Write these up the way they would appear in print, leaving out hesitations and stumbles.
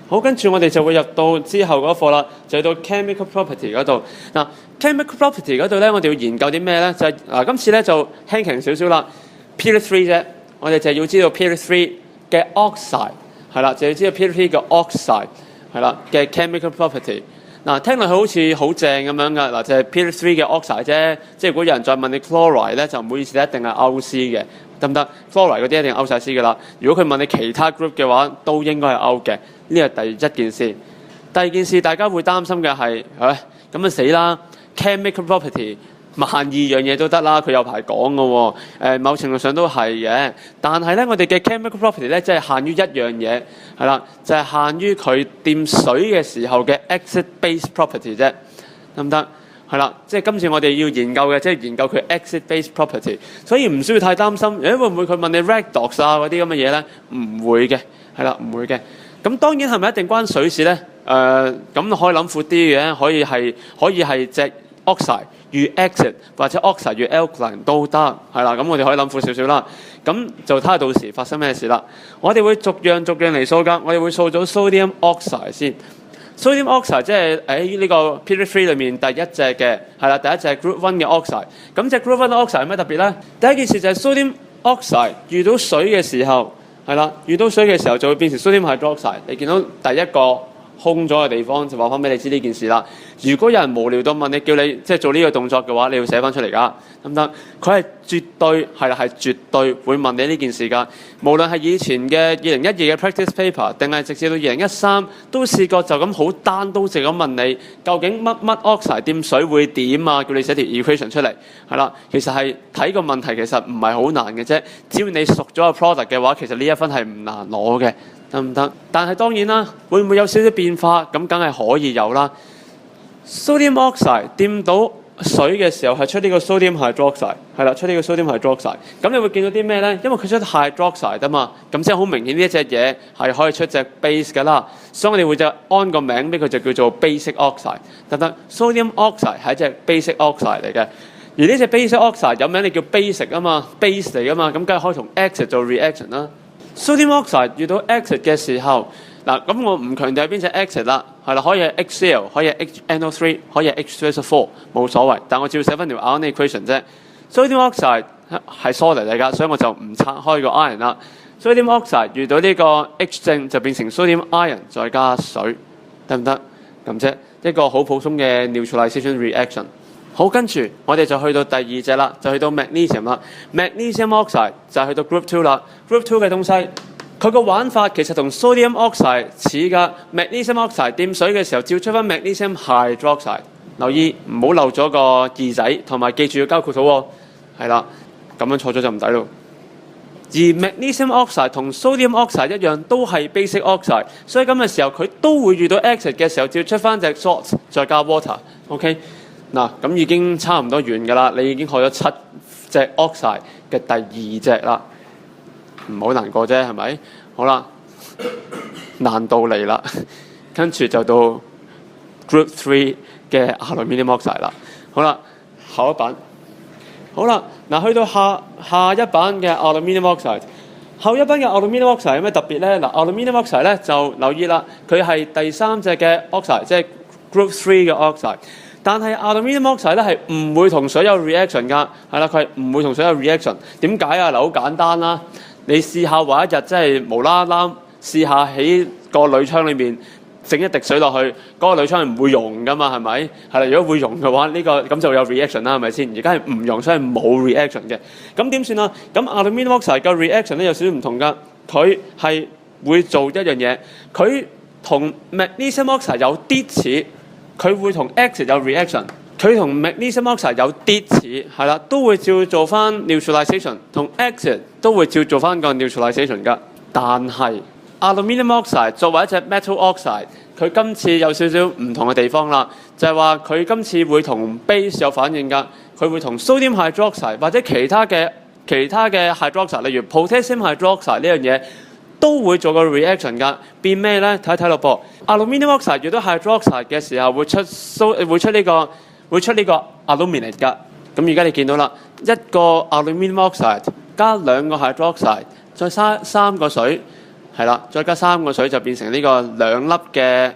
好，跟住我哋就會入到之後嗰課啦，就去到 chemical property 嗰度。嗱 chemical property 嗰度咧，我哋要研究啲咩咧？就係今次咧就輕輕少少啦 ，period 3啫，我哋就要知道 period 3嘅 oxide 係啦，就要知道 period 3嘅 oxide 係啦嘅 chemical property。聽落去好似好正咁樣噶，就係 period 3嘅 oxide 啫。即係如果有人再問你 chloride 咧，就唔好意思，一定係 O-C 嘅，得唔得 ？chloride 嗰啲一定係 O 晒 C 噶啦。如果佢問你其他 group 嘅話，都應該係 O 嘅。呢係第一件事。第二件事，大家會擔心嘅係，咁啊死啦 ！chemical property 萬二樣嘢都得啦，佢有排講嘅喎。某程度上都係嘅，但係咧，我哋嘅 chemical property 咧，即係限於一樣嘢，係啦，就係限於佢掂水嘅時候嘅 acid base property 啫，得唔得？係啦，即係今次我哋要研究嘅，即係研究佢 acid base property， 所以唔需要太擔心。會唔會佢問你 redox 啊嗰啲咁嘅嘢咧？唔會嘅，係啦，唔會嘅。咁當然係咪一定關水事咧？咁可以諗闊啲嘅，可以係隻 oxide 與 acid 或者 oxide 與 alkaline 都得，係啦。咁我哋可以諗闊少少啦。咁就睇下到時發生咩事啦。我哋會逐樣嚟掃㗎。我哋會掃咗 sodium oxide 先。sodium oxide 即係喺呢個 period 3裏面第一隻嘅，係啦，第一隻 group 1嘅 oxide。咁隻 group 1 oxide 有咩特別咧？第一件事就係 sodium oxide 遇到水嘅時候，係啦，遇到水嘅時候就會變成 sodium hydroxide。你見到第一個空咗嘅地方，就話翻俾你知呢件事啦。如果有人無聊到問你，叫你即係做呢個動作嘅話，你要寫翻出嚟㗎，得唔得？佢係絕對係啦，係絕對會問你呢件事㗎。無論係以前嘅2012嘅 practice paper， 定係直至到2013，都試過就咁好單刀直咁問你，究竟乜 oxide 掂水會點啊？叫你寫條 equation 出嚟，係啦。其實係睇個問題，其實唔係好難嘅啫。只要你熟咗個 product 嘅話，其實呢一分係唔難攞嘅。得唔得？但係當然啦，會唔會有少少變化？咁梗係可以有啦。Sodium oxide 掂到水嘅時候係出呢個 sodium hydroxide， 係啦，出呢個 sodium hydroxide。咁你會見到啲咩咧？因為佢出 hydroxide 啊嘛，咁即係好明顯呢一隻嘢係可以出隻 base 㗎啦。所以我哋會就安個名俾佢，就叫做 basic oxide，得唔得？ Sodium oxide 係一隻 basic oxide 嚟嘅。而呢隻 basic oxide 有名你叫 basic 啊嘛 ，base 嚟㗎嘛，咁梗係可以同 acid 做 reaction 啦。Sodium oxide 遇到 acid 嘅時候，咁我唔強調係邊隻 acid 啦，係啦，可以係 HCl， 可以係 HNO3， 可以係 H2SO4， 冇所謂。但我照寫翻條 ionic equation 啫。Sodium oxide 係 solid 嚟㗎，所以我就唔拆開個 ion 啦。Sodium oxide 遇到呢個 H 正就變成 sodium ion 再加水，得唔得？咁啫，一個好普通嘅 neutralization reaction。好，跟住我哋就去到第二隻啦，就去到 magnesium 啦。magnesium oxide 就去到 group 2啦。group 2嘅東西，佢個玩法其實同 sodium oxide 似㗎。magnesium oxide 掂水嘅時候，照出翻 magnesium hydroxide。留意唔好漏咗個二仔，同埋記住要交括號喎。係啦，咁樣錯咗就唔抵咯。而 magnesium oxide 同 sodium oxide 一樣，都係 basic oxide， 所以咁嘅時候佢都會遇到 acid 嘅時候，照出翻隻 salt 再加 water。OK。咁已經差唔多完㗎啦，你已經學咗7隻 oxide 嘅第二隻啦，唔好難過啫，係咪？好啦，難度嚟啦，跟住就到 group 3嘅 aluminium oxide 啦。好啦，下一版。好啦，去到下一版嘅 aluminium oxide， 後一版嘅 aluminium oxide 有咩特別咧？aluminium oxide 咧就留意啦，佢係第三隻嘅 oxide， 即係 group 3嘅 oxide。但係 aluminium oxide 咧係唔會同水有 reaction 㗎，係啦，佢係唔會同水有 reaction。點解啊？嗱，好簡單啦，你試下話一日真係無啦啦試下喺個鋁窗裏面整一滴水落去，嗰個鋁窗係唔會溶㗎嘛，係咪？係啦，如果會溶嘅話，呢個咁就有 reaction 啦，係咪先？而家係唔溶，所以冇 reaction 嘅。咁點算啊？咁 aluminium oxide 嘅 reaction 咧有少少唔同㗎，佢係會做一樣嘢，佢同 magnesium oxide 有啲似。佢會同 acid 有 reaction， 佢同 magnesium oxide 有啲似，係啦，都會照做翻 neutralization， 同 acid 都會照做翻個 neutralization 㗎。但係 aluminium oxide 作為一隻 metal oxide， 佢今次有少少唔同嘅地方啦，就係話佢今次會同 base 有反應㗎，佢會同 sodium hydroxide 或者其他嘅 hydroxide， 例如 potassium hydroxide 呢樣嘢。都會做個 reaction 㗎，變咩咧？睇咯噃。aluminium oxide 遇到 hydroxide 嘅時候會出呢個 aluminate 㗎。咁而家你見到啦，一個 aluminium oxide 加2個 hydroxide，再加3個水，係啦，再加3個水就變成呢個2粒嘅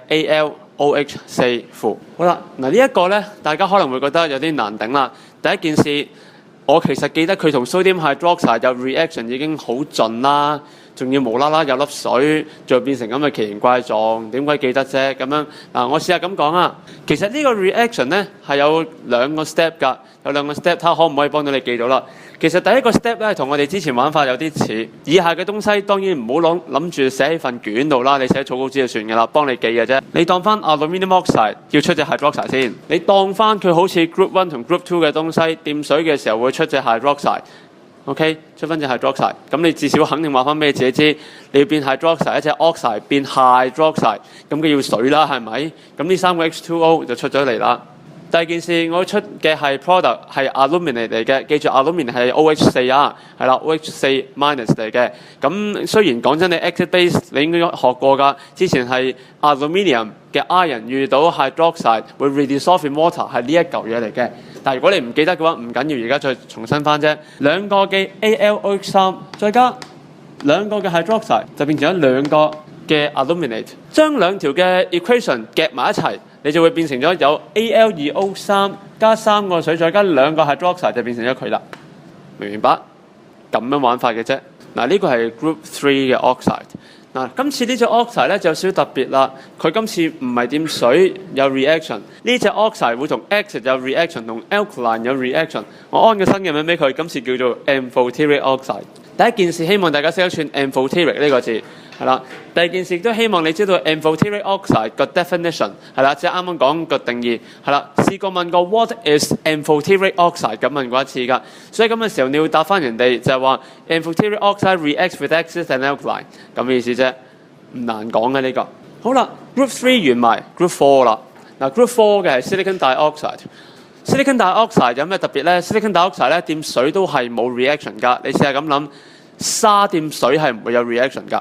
AlOH4 負。好啦，嗱呢一個咧，大家可能會覺得有啲難頂啦。第一件事，我其實記得佢同 sodium hydroxide 有 reaction 已經好盡啦，仲要無啦啦有粒水，再變成咁嘅奇形怪狀，點鬼記得啫？咁樣嗱，我試下咁講啊。其實呢個 reaction 咧係有2個 step 㗎，有2個 step，睇下可唔可以幫到你記到啦。其實第一個 step 咧，同我哋之前玩法有啲似。以下嘅東西當然唔好諗住寫喺份卷度啦，你寫草稿紙就算㗎啦，幫你記嘅啫。你當翻 aluminium oxide 要出隻 hydroxide 先，你當翻佢好似 group 1同 group 2嘅東西，掂水嘅時候會出隻 hydroxide。OK， 出翻隻 hydroxide， 咁你至少肯定話翻俾你自己知，你要變 hydroxide 一隻 oxide 變 hydroxide， 咁佢要水啦，係咪？咁呢3個 H2O 就出咗嚟啦。第二件事，我出嘅係 product 係 aluminate 嚟嘅，記住 aluminate 係 OH4 啊，係啦 OH4 minus 嚟嘅。咁雖然講真，你 acid base 你應該學過㗎，之前係 aluminium 嘅 ion 遇到 hydroxide 會 redissolve in water 係呢一嚿嘢嚟嘅。但係如果你唔記得嘅話，唔緊要，而家再重新翻啫。2個嘅 AlOH3 再加2個嘅 hydroxide 就變成咗2個嘅 aluminate， 將2條嘅 equation 夾埋一齊。你就會變成咗有 Al2O3 加3個水，再加2個 hydroxide 就變成咗佢啦。明唔明白？咁樣玩法嘅啫。嗱，呢個係 Group 3嘅 oxide。嗱，今次呢隻 oxide 咧就有少少特別啦。佢今次唔係掂水有 reaction， 呢隻 oxide 會同 acid 有 reaction， 同 alkaline 有 reaction。我安個新嘅名俾佢，今次叫做 amphoteric oxide。第一件事希望大家識得串 amphoteric 呢個字。係啦，第二件事亦都希望你知道 amphoteric oxide 個 definition 係啦，即係啱啱講個定義係啦。試過問過 what is amphoteric oxide 咁問過一次㗎，所以咁嘅時候你要答翻人哋就係話 amphoteric oxide reacts with acid and alkaline 咁嘅意思啫，唔難講嘅呢個。好啦 ，Group 3完埋 ，Group 4啦。嗱 ，Group 4嘅係 silicon dioxide。silicon dioxide 有咩特別咧 ？silicon dioxide 咧掂水都係冇 reaction 㗎。你試下咁諗，沙掂水係唔會有 reaction 㗎。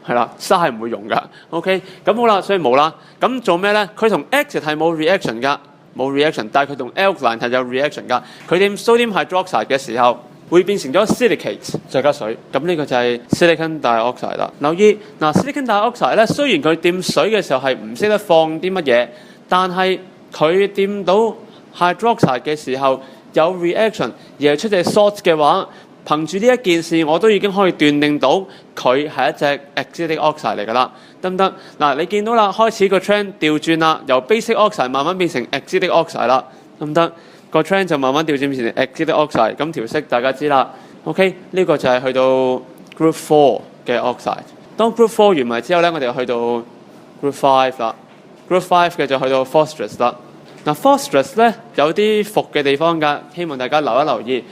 係啦，沙係唔會溶㗎。OK， 咁好啦，所以冇啦。咁做咩咧？佢同 acid 係冇 reaction 㗎，冇 reaction， 但係佢同 alkaline 係有 reaction 㗎。佢掂 sodium hydroxide 嘅時候會變成咗 silicate 再加水。咁呢個就係 silicon dioxide 啦。留意嗱 silicon dioxide 咧，雖然佢掂水嘅時候係唔識得放啲乜嘢，但係佢掂到 hydroxide 嘅時候有 reaction 而係出隻 salt 嘅話。憑住呢一件事，我都已經可以斷定到佢係一隻 acidic oxide 嚟㗎啦，得唔得？嗱，你見到啦，開始個 trend 調轉啦，由 basic oxide 慢慢變成 acidic oxide 啦，得唔得？個 trend 就慢慢調轉變成 acidic oxide， 咁條色大家知啦。OK， 呢個就係去到 group 4嘅 oxide。當 group 4完埋之後咧，我哋去到 group 5啦。group 5嘅就去到 phosphorus 啦。嗱 phosphorus 咧有啲伏嘅地方㗎，希望大家留一留意。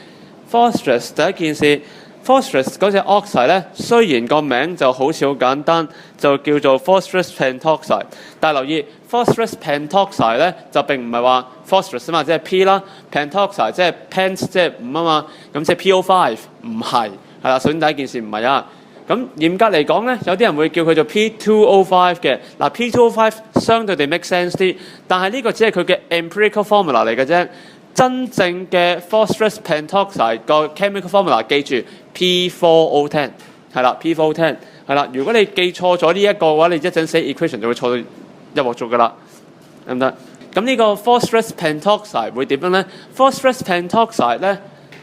phosphorus 第一件事 ，phosphorus 嗰隻 oxide 咧，雖然個名就好似好簡單，就叫做 phosphorus pentoxide， 但係留意 phosphorus pentoxide 咧就並唔係話 phosphorus 啊嘛，即係 P 啦 ，pentoxide 即係 pent 即係5啊嘛，咁即係 PO5 唔係，係啦，首先第一件事唔係啊。咁嚴格嚟講咧，有啲人會叫佢做 P2O5 嘅。嗱 P2O5 相對地 make sense 啲，但係呢個只係佢嘅 empirical formula 嚟嘅啫。真正嘅 phosphorus pentoxide 個 chemical formula 記住 P4O10 係啦 P4O10 係啦。如果你記錯咗呢一個嘅話，你一陣寫 equation 就會錯到一鑊粥㗎啦，得唔得？咁呢個 phosphorus pentoxide 會點樣咧 ？phosphorus pentoxide 咧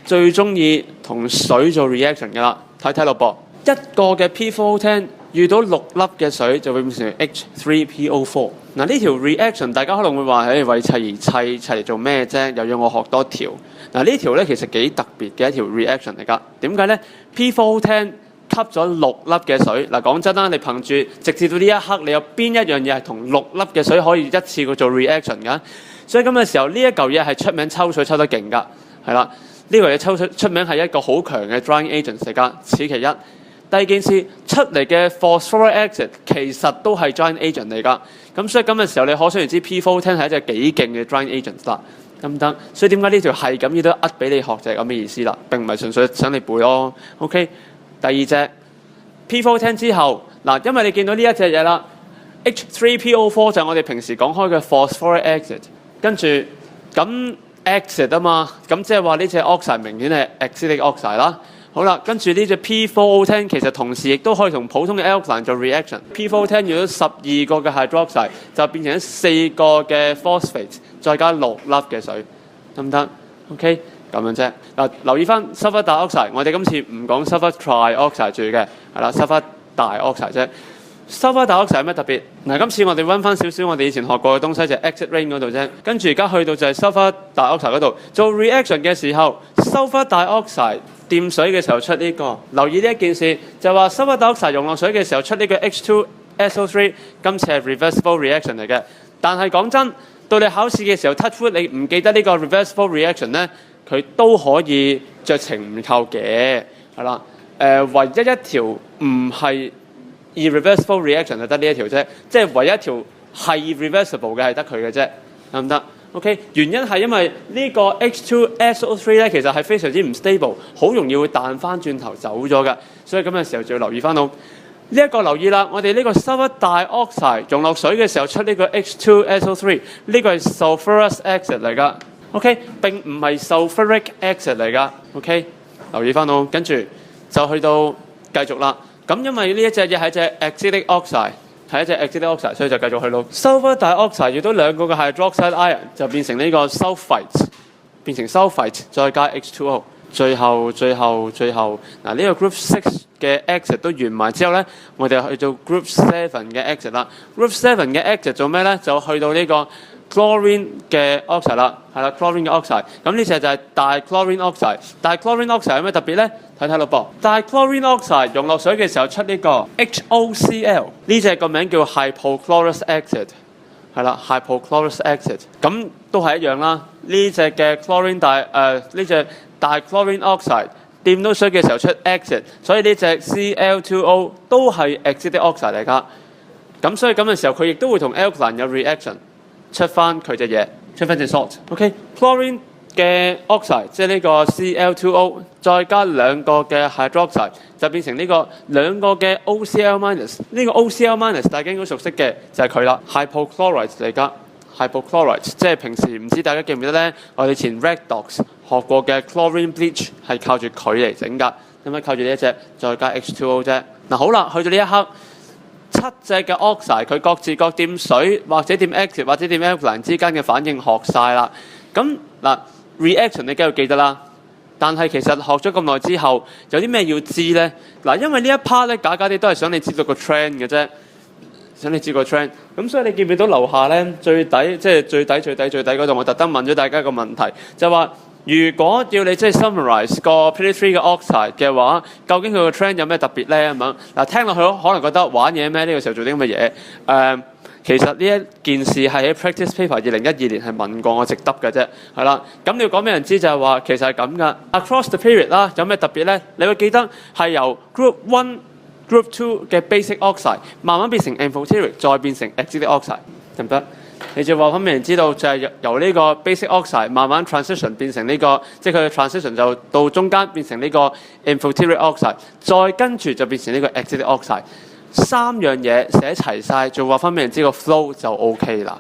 最中意同水做 reaction 㗎啦，睇落噃。一個嘅 P4O10 遇到6粒嘅水就會變成 H3PO4。嗱呢條 reaction 大家可能會話，為砌而砌，砌嚟做咩啫？又要我學多條。嗱呢條咧其實幾特別嘅一條 reaction 嚟㗎。點解咧 ？P4O10 吸咗6粒嘅水。嗱講真啦，你憑住直至到呢一刻，你有邊一樣嘢係同6粒嘅水可以一次過做 reaction 㗎？所以咁嘅時候，呢一嚿嘢係出名抽水抽得勁㗎，係啦。呢個嘢出名係一個好強嘅 drying agent 嚟㗎，此其一。第二件事出嚟嘅 phosphoric acid 其實都係 drying agent 嚟㗎，咁所以咁嘅時候你可想而知 P4O10 係一隻幾勁嘅 drying agent 啦，得唔得？所以點解呢條係咁要都呃俾你學就係咁嘅意思啦，並唔係純粹想你背咯。OK， 第二隻 P4O10 之後嗱，因為你見到呢一隻嘢啦 ，H3PO4 就係我哋平時講開嘅 phosphoric acid， 跟住咁 acid 啊嘛，咁即係話呢隻 oxide 明顯係 acidic oxide 啦。好啦，跟住呢隻 P4O10 其實同時亦都可以同普通嘅 alkaline 做 reaction。P4O10 用咗12個嘅 hydroxide 就變成4個嘅 phosphate， 再加6粒嘅水，得唔得 ？OK， 咁樣啫。嗱，留意翻 sulfur dioxide， 我哋今次唔講 sulfur trioxide 住嘅，係啦 ，sulfur dioxide 啫。sulfur dioxide 有咩特別？嗱，今次我哋温翻少少我哋以前學過嘅東西就係 exit range 嗰度啫，跟住而家去到就係 sulfur dioxide 嗰度做 reaction 嘅時候 ，sulfur dioxide 掂水嘅時候出呢個，留意呢一件事就話 sulfur dioxide 溶落水嘅時候出呢個 H2SO3， 今次係 reversible reaction 嚟嘅。但係講真，到你考試嘅時候 touch wood 你唔記得呢個 reversible reaction 咧，佢都可以酌情唔扣嘅，係啦。唯一一條唔係 irreversible reaction 就得呢一條啫，即係唯一一條係 reversible 嘅係得佢嘅啫，得唔得 ？OK， 原因係因為呢個 H2SO3 咧其實係非常之唔 stable， 好容易會彈翻轉頭走咗嘅，所以咁嘅時候就要留意翻到呢一個留意啦。我哋呢個 sulfur dioxide 溶落水嘅時候出呢個 H2SO3， 呢個係 sulfurous acid 嚟㗎 ，OK， 並唔係 sulfuric acid 嚟㗎 ，OK， 留意翻到，跟住就去到繼續啦。咁因為呢一隻嘢係一隻 acidic oxide， 係一隻 acidic oxide， 所以就繼續去到 sulfur dioxide 遇到兩個嘅 hydroxide ion 就變成呢個 sulfite， 變成 sulfite 再加 H2O， 最後嗱呢個 group 6嘅 exit 都完埋之後咧，我哋去到 group 7嘅 exit 啦。group 7嘅 exit 做咩咧？就去到呢個 chlorine 嘅 oxide 啦，係啦 chlorine 嘅 oxide。咁呢隻就係 dichlorine oxide。dichlorine oxide 有咩特別咧？睇睇咯噃 ，dichlorine oxide 溶落水嘅時候出呢個 HOCl， 呢隻個名叫 hypochlorous acid， 係啦 hypochlorous acid。咁都係一樣啦。呢隻嘅 chlorine 呢隻 dichlorine oxide 掂到水嘅時候出 exit， 所以呢隻 Cl2O 都係 acidic oxide 嚟㗎。咁所以咁嘅時候佢亦都會同 alkaline 有 reaction， 出翻佢隻嘢，出翻隻 salt。OK，chlorine 嘅 oxide 即係呢個 Cl2O， 再加兩個嘅 hydroxide 就變成呢個兩個嘅 OCl-。呢個 OCl- 大家應該熟悉嘅就係佢啦 ，hypochlorite 嚟㗎。hypochlorite 即係平時唔知大家記唔記得咧？我哋前 redox 學過嘅 chlorine bleach 係靠住佢嚟整㗎，咁樣靠住呢一隻再加 H2O 啫。嗱好啦，去到呢一刻，7隻嘅 oxide 佢各自各掂水或者掂 acid 或者掂 alkaline 之間嘅反應學晒啦。咁嗱 reaction 你梗係要記得啦，但係其實學咗咁耐之後，有啲咩要知咧？嗱，因為呢一 part 咧假啲都係想你知道個 trend 嘅啫。想你知個 trend， 咁所以你見唔見到樓下咧最底，即係最底嗰度，我特登問咗大家個問題，就話如果要你即係 summarize 個 P3 嘅 oxide 嘅話，究竟佢個 trend 有咩特別咧？咁樣嗱，聽落去可能覺得玩嘢咩？呢個時候做啲咁嘅嘢，其實呢一件事係喺 practice paper 2012年係問過我直得嘅啫，係啦。咁你要講俾人知就係話其實係咁噶 ，across the period 啦，有咩特別咧？你會記得係由 group 1。Group 2嘅 basic oxide 慢慢變成 amphoteric， 再變成 acidic oxide， 得唔得？你就話俾人知道就係由呢個 basic oxide 慢慢 transition 變成呢個，即係佢嘅 transition 就到中間變成呢個 amphoteric oxide， 再跟住就變成呢個 acidic oxide。3樣嘢寫齊晒，就話俾人知個 flow 就 OK 啦。